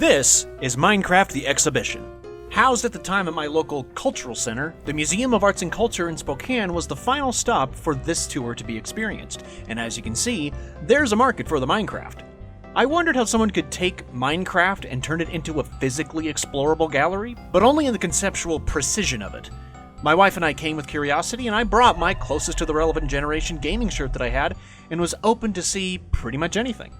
This is Minecraft the Exhibition. Housed at the time at my local cultural center, the Museum of Arts and Culture in Spokane was the final stop for this tour to be experienced, and as you can see, there's a market for the Minecraft. I wondered how someone could take Minecraft and turn it into a physically explorable gallery, but only in the conceptual precision of it. My wife and I came with curiosity, and I brought my closest to the relevant generation gaming shirt that I had, and was open to see pretty much anything.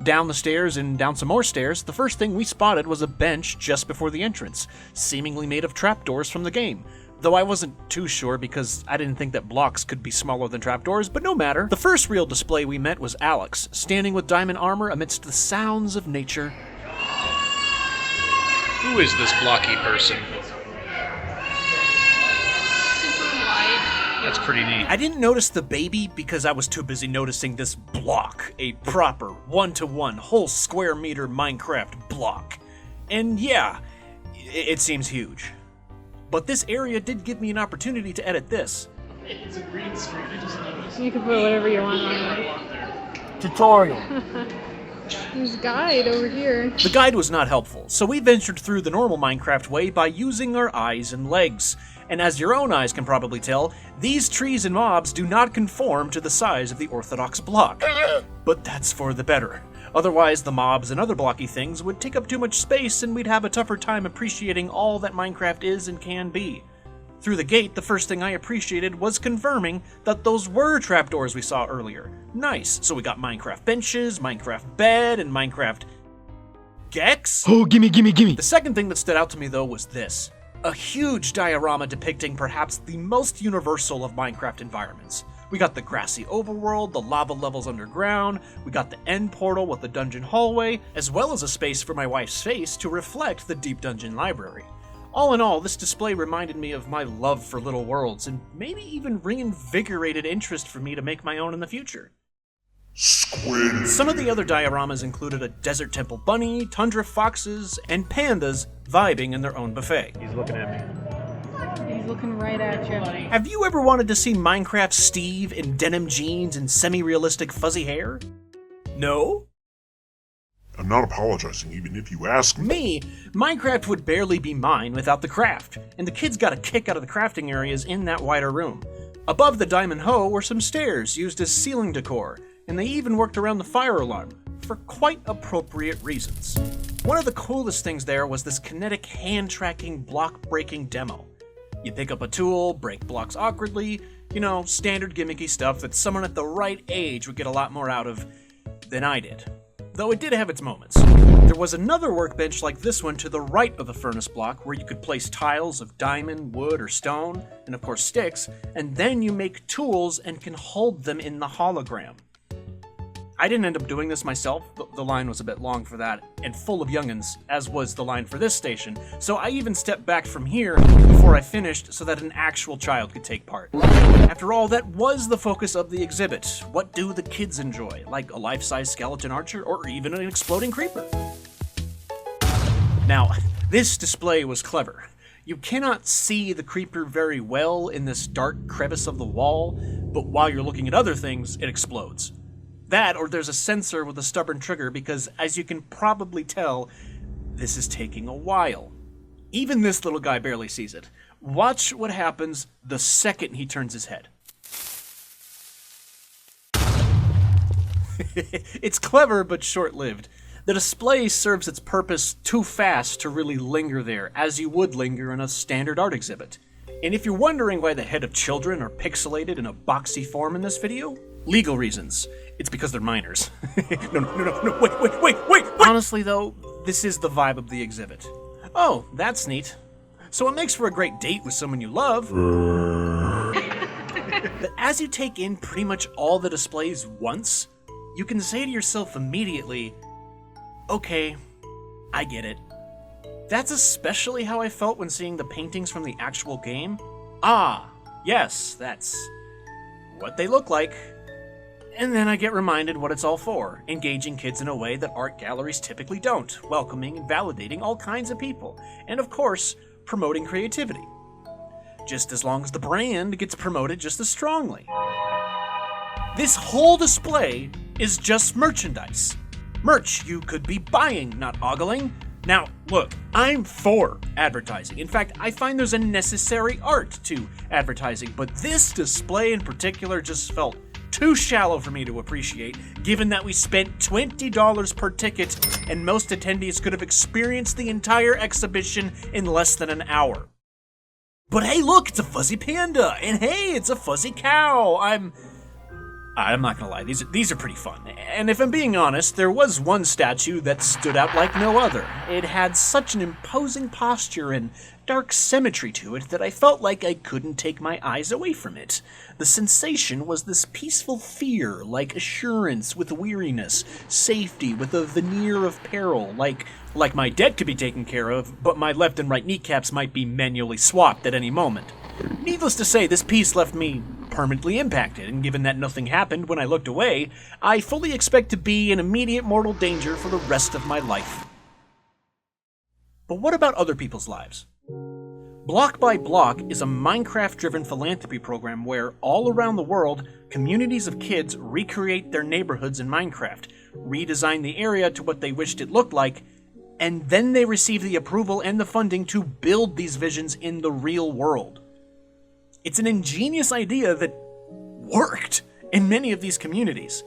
Down the stairs and down some more stairs, the first thing we spotted was a bench just before the entrance, seemingly made of trapdoors from the game. Though I wasn't too sure because I didn't think that blocks could be smaller than trapdoors, but no matter. The first real display we met was Alex, standing with diamond armor amidst the sounds of nature. Who is this blocky person? That's pretty neat. I didn't notice the baby because I was too busy noticing this block, a proper one-to-one whole square meter Minecraft block. And yeah, it seems huge. But this area did give me an opportunity to edit this. It's a green screen, I just noticed. You can put whatever you want on it. Tutorial. There's a guide over here. The guide was not helpful, so we ventured through the normal Minecraft way by using our eyes and legs. And as your own eyes can probably tell, these trees and mobs do not conform to the size of the orthodox block. But that's for the better. Otherwise, the mobs and other blocky things would take up too much space and we'd have a tougher time appreciating all that Minecraft is and can be. Through the gate, the first thing I appreciated was confirming that those were trapdoors we saw earlier. Nice, so we got Minecraft benches, Minecraft bed, and Minecraft... Gex? Oh, gimme. The second thing that stood out to me though was this. A huge diorama depicting perhaps the most universal of Minecraft environments. We got the grassy overworld, the lava levels underground, we got the end portal with the dungeon hallway, as well as a space for my wife's face to reflect the deep dungeon library. All in all, this display reminded me of my love for little worlds, and maybe even reinvigorated interest for me to make my own in the future. Squid. Some of the other dioramas included a desert temple bunny, tundra foxes, and pandas vibing in their own buffet. He's looking at me. He's looking right at you. Have you ever wanted to see Minecraft Steve in denim jeans and semi-realistic fuzzy hair? No? I'm not apologizing, even if you ask me. Minecraft would barely be mine without the craft, and the kids got a kick out of the crafting areas in that wider room. Above the diamond hoe were some stairs used as ceiling decor, and they even worked around the fire alarm, for quite appropriate reasons. One of the coolest things there was this kinetic hand-tracking block-breaking demo. You pick up a tool, break blocks awkwardly, standard gimmicky stuff that someone at the right age would get a lot more out of than I did. Though it did have its moments. There was another workbench like this one to the right of the furnace block where you could place tiles of diamond, wood, or stone, and of course sticks, and then you make tools and can hold them in the hologram. I didn't end up doing this myself, the line was a bit long for that, and full of youngins, as was the line for this station, so I even stepped back from here before I finished so that an actual child could take part. After all, that was the focus of the exhibit. What do the kids enjoy, like a life-size skeleton archer or even an exploding creeper? Now, this display was clever. You cannot see the creeper very well in this dark crevice of the wall, but while you're looking at other things, it explodes. That, or there's a sensor with a stubborn trigger because, as you can probably tell, this is taking a while. Even this little guy barely sees it. Watch what happens the second he turns his head. It's clever, but short-lived. The display serves its purpose too fast to really linger there, as you would linger in a standard art exhibit. And if you're wondering why the head of children are pixelated in a boxy form in this video, legal reasons. It's because they're minors. No, wait. Honestly though, this is the vibe of the exhibit. Oh, that's neat. So it makes for a great date with someone you love. But as you take in pretty much all the displays once, you can say to yourself immediately, okay, I get it. That's especially how I felt when seeing the paintings from the actual game. Ah, yes, that's what they look like. And then I get reminded what it's all for, engaging kids in a way that art galleries typically don't, welcoming and validating all kinds of people, and of course, promoting creativity. Just as long as the brand gets promoted just as strongly. This whole display is just merchandise. Merch you could be buying, not ogling. Now, look, I'm for advertising. In fact, I find there's a necessary art to advertising, but this display in particular just felt too shallow for me to appreciate, given that we spent $20 per ticket and most attendees could have experienced the entire exhibition in less than an hour. But hey, look, it's a fuzzy panda, and hey, it's a fuzzy cow. I'm not gonna lie, these are pretty fun. And if I'm being honest, there was one statue that stood out like no other. It had such an imposing posture and dark symmetry to it that I felt like I couldn't take my eyes away from it. The sensation was this peaceful fear, like assurance with weariness, safety with a veneer of peril, like my debt could be taken care of, but my left and right kneecaps might be manually swapped at any moment. Needless to say, this piece left me permanently impacted, and given that nothing happened when I looked away, I fully expect to be in immediate mortal danger for the rest of my life. But what about other people's lives? Block by Block is a Minecraft-driven philanthropy program where, all around the world, communities of kids recreate their neighborhoods in Minecraft, redesign the area to what they wished it looked like, and then they receive the approval and the funding to build these visions in the real world. It's an ingenious idea that worked in many of these communities.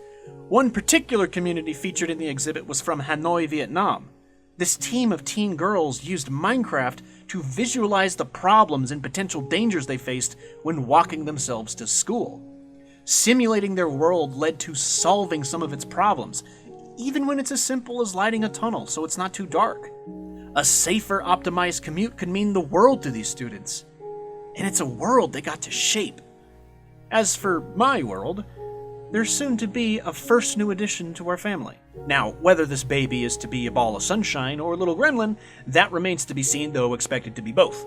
One particular community featured in the exhibit was from Hanoi, Vietnam. This team of teen girls used Minecraft to visualize the problems and potential dangers they faced when walking themselves to school. Simulating their world led to solving some of its problems, even when it's as simple as lighting a tunnel so it's not too dark. A safer, optimized commute could mean the world to these students. And it's a world they got to shape. As for my world, there's soon to be a first new addition to our family. Now, whether this baby is to be a ball of sunshine or a little gremlin, that remains to be seen, though expected to be both.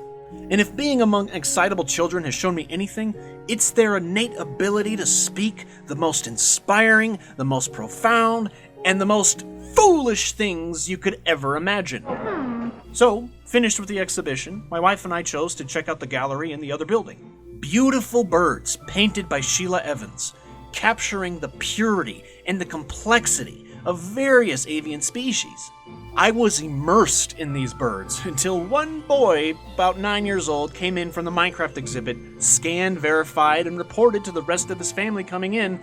And if being among excitable children has shown me anything, it's their innate ability to speak the most inspiring, the most profound, and the most foolish things you could ever imagine. So, finished with the exhibition, my wife and I chose to check out the gallery in the other building. Beautiful birds painted by Sheila Evans, capturing the purity and the complexity of various avian species. I was immersed in these birds until one boy, about 9 years old, came in from the Minecraft exhibit, scanned, verified, and reported to the rest of his family coming in,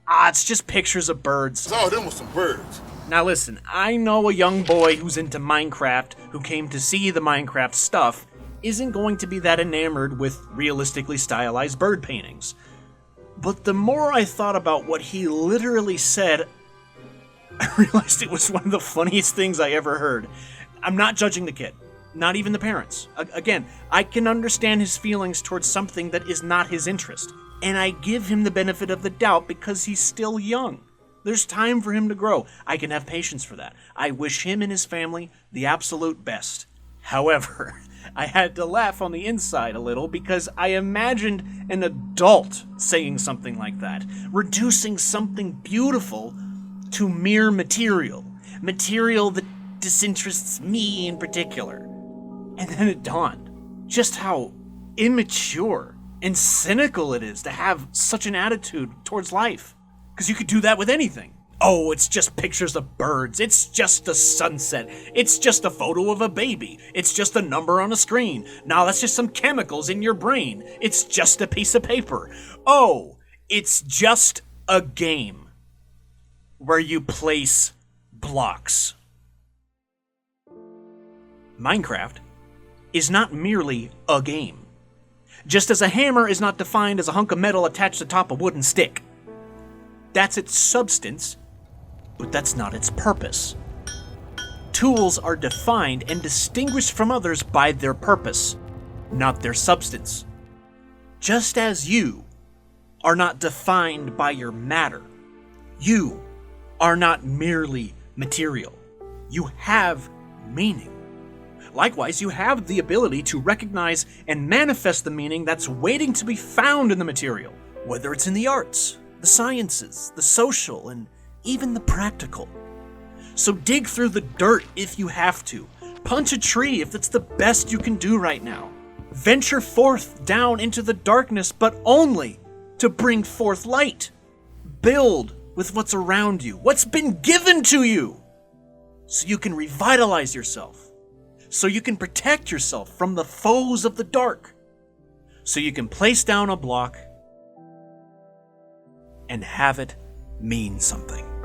it's just pictures of birds. Oh, them was some birds. Now listen, I know a young boy who's into Minecraft, who came to see the Minecraft stuff, isn't going to be that enamored with realistically stylized bird paintings. But the more I thought about what he literally said, I realized it was one of the funniest things I ever heard. I'm not judging the kid, not even the parents. Again, I can understand his feelings towards something that is not his interest, and I give him the benefit of the doubt because he's still young. There's time for him to grow. I can have patience for that. I wish him and his family the absolute best. However, I had to laugh on the inside a little because I imagined an adult saying something like that, reducing something beautiful to mere material that disinterests me in particular. And then it dawned just how immature and cynical it is to have such an attitude towards life. Because you could do that with anything. Oh, it's just pictures of birds. It's just a sunset. It's just a photo of a baby. It's just a number on a screen. Now that's just some chemicals in your brain. It's just a piece of paper. Oh, it's just a game where you place blocks. Minecraft is not merely a game. Just as a hammer is not defined as a hunk of metal attached atop a wooden stick. That's its substance, but that's not its purpose. Tools are defined and distinguished from others by their purpose, not their substance. Just as you are not defined by your matter, you are not merely material. You have meaning. Likewise, you have the ability to recognize and manifest the meaning that's waiting to be found in the material, whether it's in the arts, the sciences, the social, and even the practical. So dig through the dirt if you have to. Punch a tree if it's the best you can do right now. Venture forth down into the darkness, but only to bring forth light. Build with what's around you, what's been given to you. so you can revitalize yourself, so you can protect yourself from the foes of the dark, so you can place down a block and have it mean something.